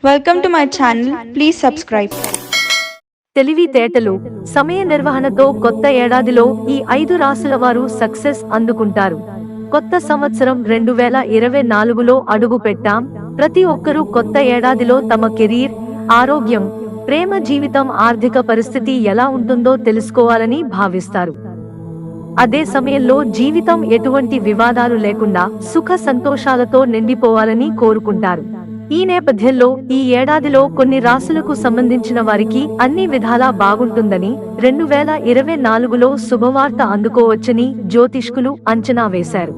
Welcome to my channel. Please subscribe. తెలివితేటలు సమయ నిర్వహణతో కొత్త ఏడాదిలో ఈ 5 రాశుల వారు సక్సెస్ అందుకుంటారు. కొత్త సంవత్సరం 2024లో అడుగు పెట్టాం. ప్రతి ఒక్కరూ కొత్త ఏడాదిలో తమ కెరీర్, ఆరోగ్యం, ప్రేమ జీవితం, ఆర్థిక పరిస్థితి ఎలా ఉంటుందో తెలుసుకోవాలని భావిస్తారు. అదే సమయంలో జీవితం ఎటువంటి వివాదాలు లేకుండా సుఖ సంతోషాలతో నిండిపోవాలని కోరుకుంటారు. ఈ నేపథ్యంలో ఈ ఏడాదిలో కొన్ని రాశులకు సంబంధించిన వారికి అన్ని విధాలా బాగుంటుందని, 2024లో శుభవార్త అందుకోవచ్చని జ్యోతిష్కులు అంచనా వేశారు.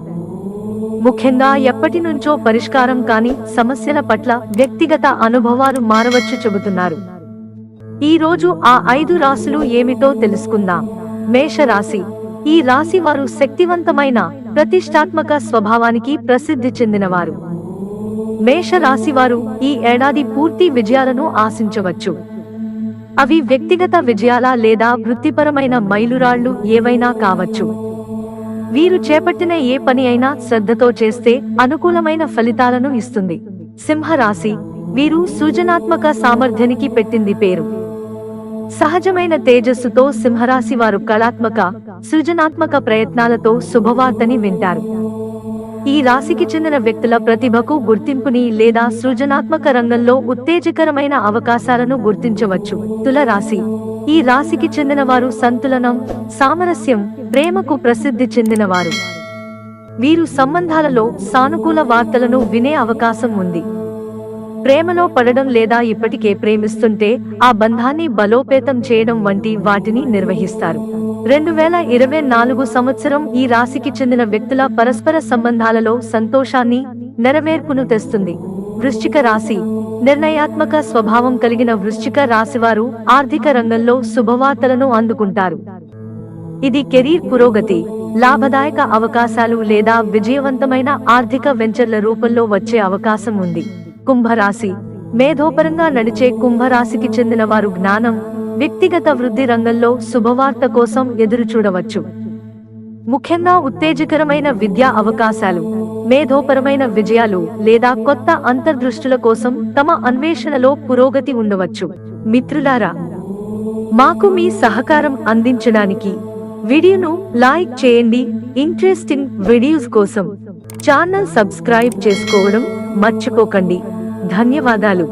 ముఖ్యంగా ఎప్పటి నుంచో పరిష్కారం కాని సమస్యల పట్ల వ్యక్తిగత అనుభవాలు మారవచ్చు చెబుతున్నారు. ఈ రోజు ఆ 5 రాశులు ఏమిటో తెలుసుకుందాం. మేషరాశి. ఈ రాశి వారు శక్తివంతమైన, ప్రతిష్టాత్మక స్వభావానికి ప్రసిద్ధి చెందినవారు. మేషరాశివారు ఈ ఏడాది పూర్తి విజయాలను ఆశించవచ్చు. అవి వ్యక్తిగత విజయాల లేదా వృత్తిపరమైన మైలురాళ్లు ఏవైనా కావచ్చు. వీరు చేపట్టిన ఏ పని అయినా శ్రద్ధతో చేస్తే అనుకూలమైన ఫలితాలను ఇస్తుంది. సింహరాశి. వీరు సృజనాత్మక సామర్థ్యానికి పెట్టింది పేరు. సహజమైన తేజస్సుతో సింహరాశి వారు కళాత్మక, సృజనాత్మక ప్రయత్నాలతో శుభవార్తని వింటారు. ఈ రాశికి చెందిన వ్యక్తుల ప్రతిభకు గుర్తింపుని లేదా సృజనాత్మక రంగంలో ఉత్తేజకరమైన అవకాశాలను గుర్తించవచ్చు. తులరాశి. ఈ రాశికి చెందిన వారు సంతులనం, సామరస్యం, ప్రేమకు ప్రసిద్ధి చెందినవారు. వీరు సంబంధాలలో సానుకూల వార్తలను వినే అవకాశం ఉంది. ప్రేమలో పడడం లేదా ఇప్పటికే ప్రేమిస్తుంటే ఆ బంధాన్ని బలోపేతం చేయడం వంటి వాటిని నిర్వహిస్తారు. 2024 సంవత్సరం ఈ రాశికి చెందిన వ్యక్తుల పరస్పర సంబంధాలలో సంతోషాన్ని, నెరవేర్పును తెస్తుంది. వృశ్చిక రాశి. నిర్ణయాత్మక స్వభావం కలిగిన వృశ్చిక రాశివారు ఆర్థిక రంగంలో శుభవార్తలను అందుకుంటారు. ఇది కెరీర్ పురోగతి, లాభదాయక అవకాశాలు లేదా విజయవంతమైన ఆర్థిక వెంచర్ల రూపంలో వచ్చే అవకాశం ఉంది. కుంభరాశి. మేధోపరంగా నడిచే కుంభరాశికి చెందిన వారు జ్ఞానం, వ్యక్తిగత వృద్ధి రంగంలో శుభవార్త కోసం ఎదురుచూడవచ్చు. ముఖ్యంగా ఉత్తేజకరమైన విద్యా అవకాశాలు, మేధోపరమైన విజయాలు లేదా కొత్త అంతర్దృష్టుల కోసం తమ అన్వేషణలో పురోగతి ఉండవచ్చు. మిత్రులారా, మాకు మీ సహకారం అందించడానికి వీడియోను లైక్ చేయండి. ఇంట్రెస్టింగ్ వీడియోస్ కోసం ఛానల్ సబ్స్క్రైబ్ చేసుకోవడం మర్చిపోకండి. ధన్యవాదాలు.